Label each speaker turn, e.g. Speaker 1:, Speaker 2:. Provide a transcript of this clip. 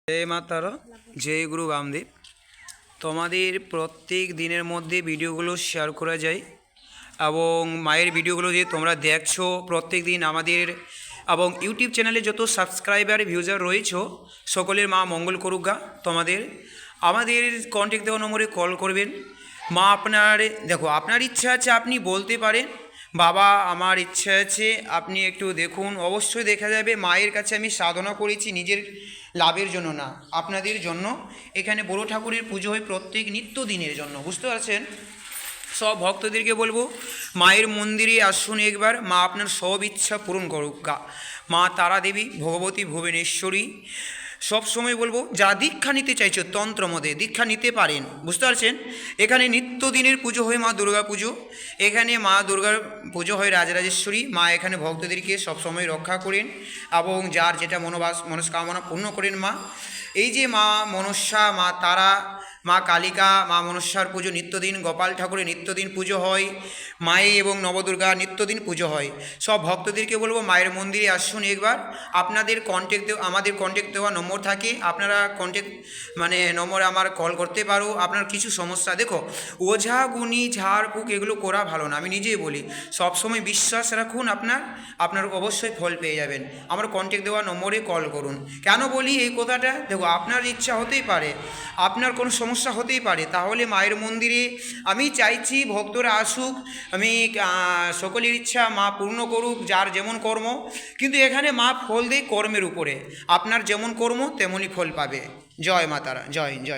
Speaker 1: জয় মাতারা, জয় গুরু বামদেব। তোমাদের প্রত্যেক দিনের মধ্যে ভিডিওগুলো শেয়ার করা যায় এবং মায়ের ভিডিওগুলো যে তোমরা দেখছো প্রত্যেক দিন আমাদের এবং ইউটিউব চ্যানেলে যত সাবস্ক্রাইবার ভিউজার রয়েছে সকলের মা মঙ্গল করুক গা। তোমাদের আমাদের কন্ট্যাক্ট দেওয়া নম্বরে কল করবেন। মা আপনার দেখো, আপনার ইচ্ছা আছে আপনি বলতে পারেন বাবা আমার ইচ্ছা আছে, আপনি একটু দেখুন, অবশ্যই দেখা যাবে। মায়ের কাছে আমি সাধনা করেছি নিজের লাভের জন্য না, আপনাদের জন্য। এখানে বড় ঠাকুরের পুজো হয় প্রত্যেক নিত্য দিনের জন্য, বুঝতে পারছেন। সব ভক্তদেরকে বলবো মায়ের মন্দিরে আসুন একবার, মা আপনার সব ইচ্ছা পূরণ করুক গা। মা তারা দেবী ভগবতী ভুবনেশ্বরী সব সময় বলবো, যা দীক্ষা নিতে চাইছো তন্ত্র মধ্যে দীক্ষা নিতে পারেন, বুঝতে পারছেন। এখানে নিত্যদিনের পুজো হয় মা দুর্গা পুজো, এখানে মা দুর্গার পুজো হয় রাজরাজেশ্বরী। মা এখানে ভক্তদেরকে সবসময় রক্ষা করেন এবং যার যেটা মনস্কামনা পূর্ণ করেন মা। এই যে মা মনসা, মা তারা, মা কালিকা, মা মনসার পুজো নিত্যদিন, গোপাল ঠাকুরের নিত্যদিন পুজো হয়, মায়ে এবং নবদুর্গা নিত্যদিন পুজো হয়। সব ভক্তদেরকে বলবো মায়ের মন্দিরে আসুন একবার। আপনাদের আমাদের কন্ট্যাক্ট দেওয়া নম্বর থাকে, আপনারা কন্ট্যাক্ট নম্বরে আমার কল করতে পারো। আপনার কিছু সমস্যা, দেখো ওঝা গুনি ঝাড়ফুঁক এগুলো করা ভালো না, আমি নিজেই বলি। সবসময় বিশ্বাস রাখুন, আপনার অবশ্যই ফল পেয়ে যাবেন। আমার কন্ট্যাক্ট দেওয়া নম্বরে কল করুন। কেন বলি এই কথাটা, দেখো আপনার ইচ্ছা হতেই পারে, আপনার কোনো সমস্যা হতেই পারে, তাহলে মায়ের মন্দিরে আমি চাইছি ভক্তরা আসুক। আমি সকলের ইচ্ছা মা পূর্ণ করুক, যার যেমন কর্ম। কিন্তু এখানে মা ফল দেয় কর্মের উপরে, আপনার যেমন কর্ম তেমনই ফল পাবে। জয় মা তারা, জয় জয়।